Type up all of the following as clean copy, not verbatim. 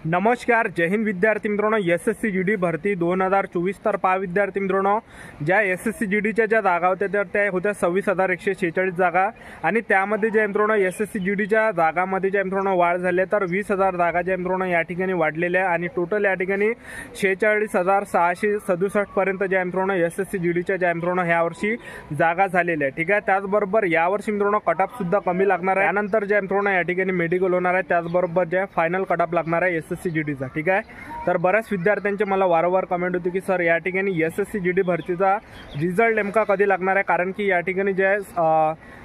नमस्कार, जय हिंद विद्यार्थी मित्रांनो. एसएससी जीडी भरती 2024 तर पहा विद्यार्थी मित्रांनो, ज्या एसएससी जीडीच्या ज्या जागा होत्या तर त्या होत्या 26,146 जागा आणि त्यामध्ये ज्या मित्रांनो एसएससी जीडीच्या जागामध्ये ज्या मित्रांनो वाढ झाली तर 20,000 जागा ज्या मित्रांनो या ठिकाणी वाढलेल्या आणि टोटल या ठिकाणी 46,667 पर्यंत ज्या मित्रांनो एसएससी जीडीच्या ज्या मित्रांनो ह्या वर्षी जागा झालेल्या आहे. ठीक आहे. त्याचबरोबर यावर्षी मित्रांनो कटऑफ सुद्धा कमी लागणार आहे. त्यानंतर ज्या मित्रांनो या ठिकाणी मेडिकल होणार आहे, त्याचबरोबर ज्या फायनल कटऑफ लागणार आहे एसएससी जीडीचा. ठीक आहे. तर बऱ्याच विद्यार्थ्यांचे मला वारंवार कमेंट होती की सर या ठिकाणी एसएससी जीडी भरतीचा रिझल्ट नेमका कधी लागणार आहे, कारण की या ठिकाणी जे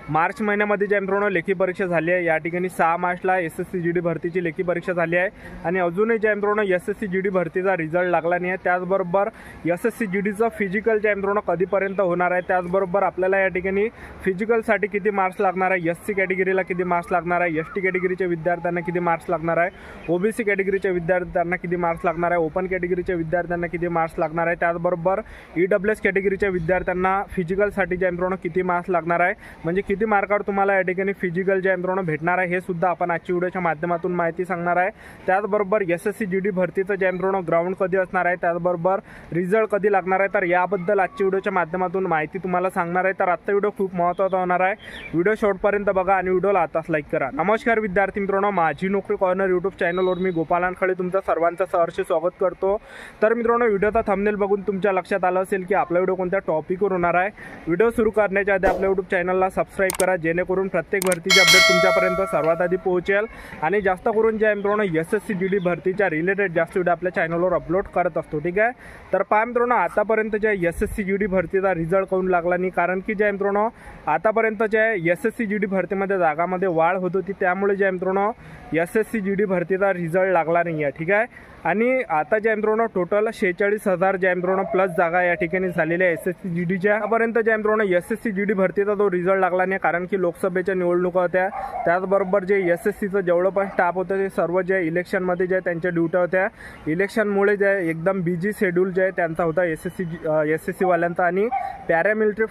मार्च महिन्यामध्ये ज्या मित्रांनो लेखी परीक्षा झाली आहे, या ठिकाणी 6 मार्चला एसएससी जीडी भरतीची लेखी परीक्षा झाली आहे आणि अजूनही ज्या मित्रांनो एसएससी जीडी भरतीचा रिझल्ट लागला नाही आहे. त्याचबरोबर एसएससी जीडीचं फिजिकल ज्या मित्रांनो कधीपर्यंत होणार आहे, त्याचबरोबर आपल्याला या ठिकाणी फिजिकलसाठी किती मार्क्स लागणार आहे, एससी कॅटेगरीला किती मार्क्स लागणार आहे, एसटी कॅटेगरीच्या विद्यार्थ्यांना किती मार्क्स लागणार आहे, ओबीसी कॅटेगरीच्या विद्यार्थ्यांना किती मार्क्स लागणार आहे, ओपन कॅटेगरीच्या विद्यार्थ्यांना किती मार्क्स लागणार आहे, त्याचबरोबर ईडब्ल्यूएस कॅटेगरीच्या विद्यार्थ्यांना फिजिकलसाठी ज्या मित्रांनो किती मार्क्स लागणार आहे, म्हणजे किती मार्कावर तुम्हाला या ठिकाणी फिजिकल ज्या मित्रांनो भेटणार आहे हे सुद्धा आपण आजच्या व्हिडिओच्या माध्यमातून माहिती सांगणार आहे. त्याचबरोबर एसएससी जीडी भरतीचं ज्या मित्रांनो ग्राउंड कधी असणार आहे, त्याचबरोबर रिझल्ट कधी लागणार आहे, तर याबद्दल आजच्या व्हिडिओच्या माध्यमातून माहिती तुम्हाला सांगणार आहे. तर आजचा व्हिडिओ खूप महत्त्वाचा होणार आहे. व्हिडिओ शेवटपर्यंत बघा आणि व्हिडिओला आताच लाईक करा. नमस्कार विद्यार्थी मित्रांनो, माझी नोकरी कॉर्नर यूट्यूब चॅनलवर मी गोपाल खळे तुमचं सर्वांचं सहर्ष स्वागत करतो. तर मित्रांनो, व्हिडिओचा थंबनेल बघून तुमच्या लक्षात आलं असेल की आपला व्हिडिओ कोणत्या टॉपिकवर होणार आहे. व्हिडिओ सुरू करण्याच्या आधी आपल्या यूट्यूब चॅनलला सबस्क्राईब करा, जेणेकरून प्रत्येक भरतीची अपडेट तुमच्यापर्यंत सर्वात आधी पोहोचेल आणि जास्त करून ज्या मित्रांनो एसएससी जीडी भरतीच्या रिलेटेड जास्त व्हिडिओ आपल्या चॅनलवर अपलोड करत असतो. ठीक आहे. तर पहा मित्रांनो, आतापर्यंत ज्या एसएससी जीडी भरतीचा रिझल्ट करून लागला नाही, कारण की ज्या मित्रांनो आतापर्यंत ज्या एसएससी जीडी भरतीमध्ये जागामध्ये वाढ होत होती, त्यामुळे ज्या मित्रांनो एसएससी जीडी भरतीचा रिझल्ट लागला नाही आहे. ठीक आहे. आणि आता ज्या मित्रांनो टोटल 46,000 ज्या मित्रांनो प्लस जागा या ठिकाणी झालेल्या एसएससी जीडीच्या. आतापर्यंत ज्या मित्रांनो एसएससी जीडी भरतीचा तो रिझल्ट लागला नाही, कारण की लोकसभेच्या निवडणुका होत्या. त्याचबरोबर जे एसएससीचं जेवढं पण स्टाफ होतं ते सर्व जे इलेक्शनमध्ये जे त्यांच्या ड्युट्या होत्या, इलेक्शनमुळे जे एकदम बिझी शेड्यूल जे त्यांचा होता एसएससी वाल्यांचा आणि पॅरामिलिटरी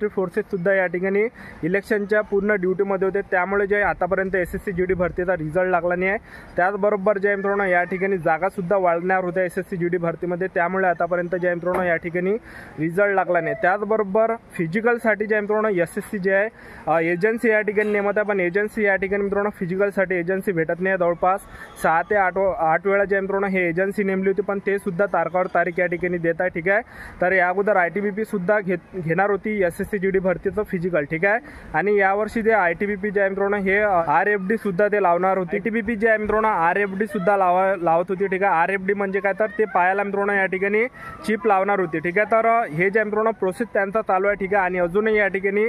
फोर्सेस सुद्धा या ठिकाणी इलेक्शनच्या पूर्ण ड्युटीमध्ये होते. त्यामुळे जे आतापर्यंत एसएससी जीडी भरतीचा रिझल्ट लागला नाही आहे. त्याचबरोबर ज्या मित्रांनो या ठिकाणी जागा सुद्धा वाढणार होत्या एसएससी जीडी भरतीमध्ये, त्यामुळे आतापर्यंत ज्या मित्रांनो या ठिकाणी रिझल्ट लागला नाही. त्याचबरोबर फिजिकलसाठी ज्या मित्रांनो एसएससी जे आहे एजन्सी या ठिकाणी नेमत आहे, पण एजन्सी या ठिकाणी मित्रांनो फिजिकलसाठी एजन्सी भेटत नाही. जवळपास 6 ते 8 वेळा ज्या मित्रांनो हे एजन्सी नेमली होती, पण ते सुद्धा तारखावर तारीख या ठिकाणी देत आहे. ठीक आहे. तर या अगोदर ITBP सुद्धा घेणार होती एसएससी जीडी भरतीचं फिजिकल. ठीक आहे. आणि यावर्षी जे ITBP जे आहे मित्रांनो हे RFD सुद्धा ते लावणार होती. ITBP जे आहे मित्रांनो RFD सुद्धा लावत होती. ठीक आहे. RFD म्हणजे काय, तर ते पायाला मित्रांनो या ठिकाणी चिप लावणार होती. ठीक आहे. तर हे जे मित्रांनो प्रोसेस त्यांचा चालू आहे. ठीक आहे. आणि अजूनही या ठिकाणी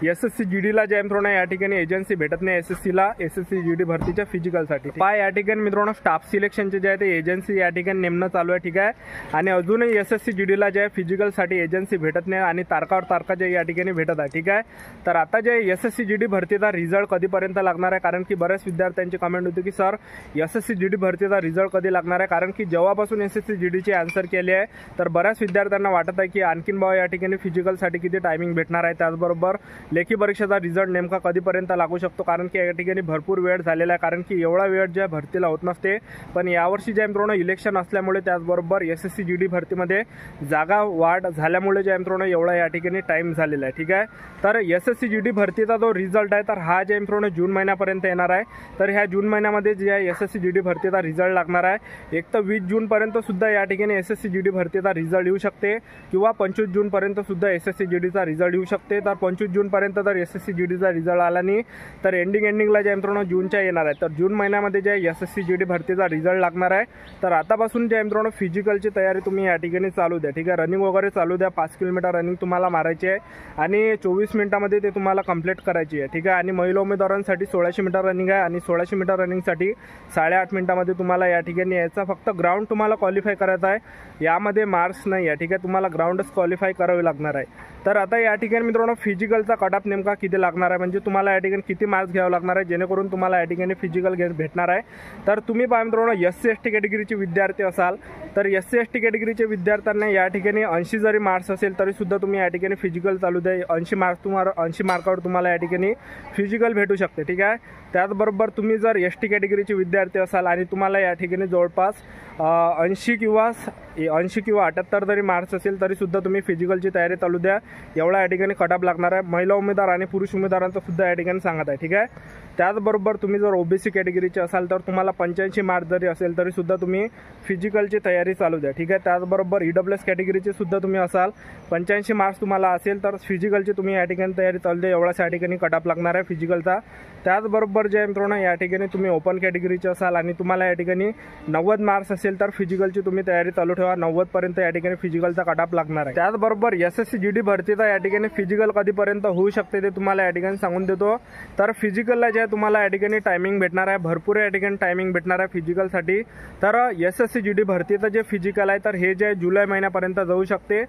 एसएससी जीडीला जे मित्रांनो या ठिकाणी एजन्सी भेटत नाही एसएससी जीडी भरतीच्या फिजिकलसाठी. या ठिकाणी मित्रांनो स्टाफ सिलेक्शनचे जे आहे ते एजन्सी या ठिकाणी नेमणं चालू आहे. ठीक आहे. आणि अजूनही एसएससी जीडीला जे फिजिकलसाठी एजन्सी भेटत नाही आणि तारखावर तारखा जे या ठिकाणी भेटत आहे. ठीक आहे. तर आता जे एसएससी जीडी भरतीचा रिझल्ट कधीपर्यंत लागणार आहे, कारण की बऱ्याच विद्यार्थ्यांची कमेंट होती की सर एसएससी जीडी भरतीचा रिझल्ट कधी लागणार आहे, कारण की जेव्हापासून एसएससी जीडीची आन्सर केली आहे तर बऱ्याच विद्यार्थ्यांना वाटत आहे की आणखीन भाव या ठिकाणी फिजिकलसाठी किती टायमिंग भेटणार आहे, त्याचबरोबर लेखी परीक्षेचा रिझल्ट नेमका कधीपर्यंत लागू शकतो, कारण की या ठिकाणी भरपूर वेळ झालेला आहे. कारण की एवढा वेळ ज्या भरतीला होत नसते, पण यावर्षी ज्या मित्रांनो इलेक्शन असल्यामुळे त्याचबरोबर एसएससी जीडी भरतीमध्ये जागा वाढ झाल्यामुळे ज्या मित्रांनो एवढा या ठिकाणी टाइम झालेला आहे. ठीक आहे. तर एसएससी जीडी भरतीचा जो रिझल्ट आहे तर हा ज्या मित्रांनो जून महिन्यापर्यंत येणार आहे. तर ह्या जून महिन्यामध्ये जे एसएससी जीडी भरतीचा रिझल्ट लागणार आहे, एक तर 20 जूनपर्यंत सुद्धा या ठिकाणी एसएससी जीडी भरतीचा रिझल्ट येऊ शकते किंवा 25 जूनपर्यंत सुद्धा एसएससी जीडीचा रिझल्ट येऊ शकते. तर 25 जूनपर्यंत जर एसएससी जीडीचा रिझल्ट आला नाही तर एंडिंगला ज्या मित्रांनो जूनच्या येणार आहे. तर जून महिन्यामध्ये जे एसएससी जीडी भरतीचा रिझल्ट लागणार आहे. तर आतापासून ज्या मित्रांनो फिजिकलची तयारी तुम्ही या ठिकाणी चालू द्या. ठीक आहे. रनिंग वगैरे चालू द्या. 5 किलोमीटर रनिंग तुम्हाला मारायची आहे आणि 24 मिनिटामध्ये ते तुम्हाला कंप्लीट करायची आहे. ठीक आहे. आणि महिला उमेदवारांसाठी 1600 मीटर रनिंग आहे आणि 1600 मीटर रनिंगसाठी 8.5 मिनिटामध्ये तुम्हाला या ठिकाणी यायचा. फक्त ग्राउंड तुम्हाला क्वालिफाय करायचं आहे, यामध्ये मार्क्स नाही आहे. ठीक आहे. तुम्हाला ग्राउंडच क्वालिफाय करावे लागणार आहे. तर आता या ठिकाणी मित्रांनो मित्रांनो फिजिकलचा कट ऑफ नेमका किती लागणार आहे, म्हणजे तुम्हाला या ठिकाणी किती मार्क्स घ्यावं लागणार आहे जेणेकरून तुम्हाला या ठिकाणी फिजिकल भेटणार आहे। तर तुम्ही पहा मित्रांनो SC ST कॅटेगरीचे विद्यार्थी असाल तर SC ST कॅटेगरीचे विद्यार्थ्यांना या ठिकाणी 80 जरी मार्क्स असेल तरी सुद्धा तुम्ही या ठिकाणी फिजिकल चालू द्या। 80 मार्कावर तुम्हाला या ठिकाणी फिजिकल भेटू शकते, ठीक आहे। त्याचबरोबर तुम्ही जर ST कॅटेगरीचे विद्यार्थी असाल आणि तुम्हाला या ठिकाणी जवळपास 80 किंवा 78 जरी मार्क्स असेल तरी सुद्धा तुम्ही फिजिकलची तयारी चालू द्या। एवढा या ठिकाणी कट ऑफ लागणार आहे। महिला उमेदवार आणि पुरुष उमेदवारांचं सुद्धा या ठिकाणी सांगत आहे, ठीक आहे। त्याचबरोबर तुम्ही जर OBC कॅटेगरीचे असाल तर तुम्हाला 85 मार्क्स जरी असेल तरी सुद्धा तुम्ही फिजिकलची तयारी चालू द्या, ठीक आहे। त्याचबरोबर EWS कॅटेगरीचे सुद्धा तुम्ही असाल 85 मार्क्स तुम्हाला असेल तर फिजिकलची तुम्ही या ठिकाणी तयारी चालू द्या। एवढाच या ठिकाणी कट ऑफ लागणार आहे फिजिकलचा। त्याचबरोबर जे मित्रांनो या ठिकाणी तुम्ही ओपन कॅटेगरीचे असाल आणि तुम्हाला या ठिकाणी 90 मार्क्स असेल तर फिजिकलची तुम्ही तयारी चालू ठेवा। 90 पर्यंत या ठिकाणी फिजिकलचा कट ऑफ लागणार आहे। त्याचबरोबर SSC GD भरतीचा या ठिकाणी फिजिकल कधीपर्यंत होऊ शकते ते तुम्हाला या ठिकाणी सांगून देतो। तर फिजिकलला जे तुम्हाला या ठिकाणी टायमिंग भेटणार आहे, भरपूर या ठिकाणी टायमिंग भेटणार आहे फिजिकलसाठी। तर SSC GD भरतीचं जे फिजिकल आहे तर हे जे जुलै महिन्यापर्यंत जाऊ शकते।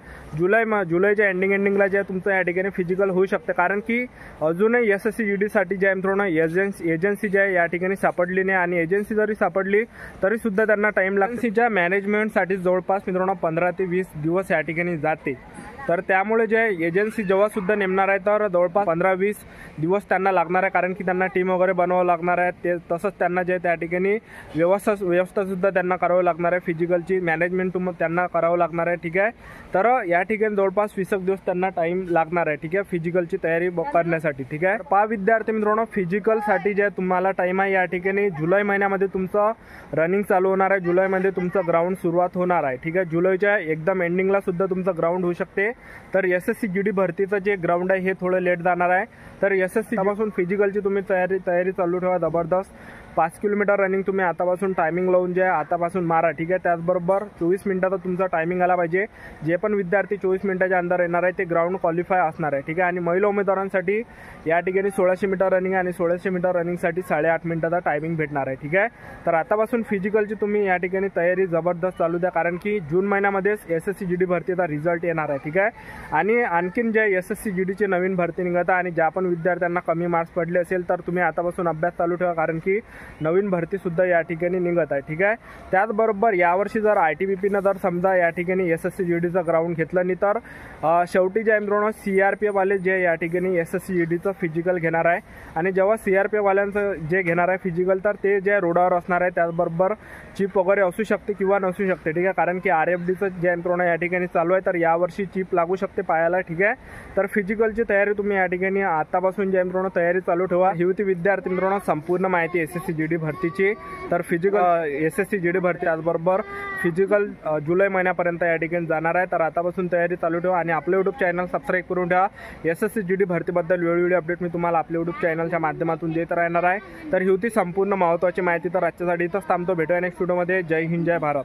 जुलैच्या एंडिंगला जे तुमचं या ठिकाणी फिजिकल होऊ शकते, कारण की अजूनही SSC GD साठी जे मित्रांनो एजन्सी जे आहे या ठिकाणी सापडली नाही आणि एजन्सी जरी सापडली तरी सुद्धा त्यांना टाइम लागतो। मॅनेजमेंटसाठी जवळपास मित्रांनो 15 ते 20 दिवस या ठिकाणी जाते। तर त्यामुळे जे एजन्सी जेव्हा सुद्धा नेमणार आहे तर जवळपास 15-20 दिवस त्यांना लागणार आहे, कारण की त्यांना टीम वगैरे बनवावं लागणार आहे। ते तसंच त्यांना जे त्या ठिकाणी व्यवस्था सुद्धा त्यांना करावं लागणार आहे। फिजिकलची मॅनेजमेंट त्यांना करावं लागणार आहे, ठीक आहे। तर या ठिकाणी जवळपास 20 दिवस त्यांना टाइम लागणार आहे, ठीक आहे, फिजिकलची तयारी करण्यासाठी, ठीक आहे। पहा विद्यार्थी मित्रांनो फिजिकलसाठी जे तुम्हाला टाइम आहे या ठिकाणी जुलै महिन्यामध्ये तुमचं रनिंग चालू होणार आहे। जुलैमध्ये तुमचं ग्राउंड सुरुवात होणार आहे, ठीक आहे। जुलैच्या एकदम एंडिंगला सुद्धा तुमचं ग्राउंड होऊ शकते। तर SSC GD भरतीचं जे ग्राउंड आहे हे थोडं लेट जाणार आहे। तर SSC पासून फिजिकलची तुम्ही तयारी चालू ठेवा जबरदस्त। 5 किलोमीटर रनिंग तुम्ही आतापासून टायमिंग लावून जे आतापासून मारा, ठीक आहे। त्याचबरोबर 24 मिनिटाचा तुमचा टायमिंग आला पाहिजे। जे पण विद्यार्थी 24 मिनिटाच्या अंदर येणार आहे ते ग्राउंड क्वालिफाय असणार आहे, ठीक आहे। आणि महिला उमेदवारांसाठी या ठिकाणी 1600 मीटर रनिंग आणि 1600 मीटर रनिंगसाठी 8.5 मिनिटाचा टायमिंग भेटणार आहे, ठीक आहे। तर आतापासून फिजिकलची तुम्ही या ठिकाणी तयारी जबरदस्त चालू द्या, कारण की जून महिन्यामध्येच SSC GD भरतीचा रिझल्ट येणार आहे, ठीक आहे। आणि आणखीन जे SSC GDची नवीन भरती निघत आहे आणि ज्या पण विद्यार्थ्यांना कमी मार्क्स पडले असेल तर तुम्ही आतापासून अभ्यास चालू ठेवा, कारण की नवीन भरती सुद्धा या ठिकाणी निघत आहे, ठीक आहे। त्याचबरोबर यावर्षी जर ITBPनं जर समजा या ठिकाणी SSC GDचं ग्राउंड घेतलं नाही तर शेवटी जे मित्रांनो CRPF वाले जे या ठिकाणी SSC GDचं फिजिकल घेणार आहे आणि जेव्हा CRPF वाल्यांचं जे घेणार आहे फिजिकल तर ते जे रोडावर असणार आहे। त्याचबरोबर चिप वगैरे असू शकते किंवा नसू शकते, ठीक आहे, कारण की RFDचं जे मित्रांनो या ठिकाणी चालू आहे तर यावर्षी चिप लागू शकते पायाला, ठीक आहे। तर फिजिकलची तयारी तुम्ही या ठिकाणी आतापासून जे मित्रांनो तयारी चालू ठेवा। ही होती विद्यार्थी मित्रांनो संपूर्ण माहिती SSC GD भरतीची। तर फिजिकल SSC GD भरती त्याचबरोबर फिजिकल जुलै महिन्यापर्यंत या ठिकाणी जाणार आहे। तर आतापासून तयारी चालू ठेवा आणि आपलं YouTube चॅनल सबस्क्राईब करून ठेवा। SSC GD भरतीबद्दल वेळोवेळी अपडेट मी तुम्हाला आपल्या YouTube चॅनलच्या माध्यमातून देत राहणार आहे। तर ही होती संपूर्ण महत्त्वाची माहिती। तर आजच्यासाठी इथंच थांबतो, भेटूया नेक्स्ट व्हिडिओमध्ये। जय हिंद, जय भारत।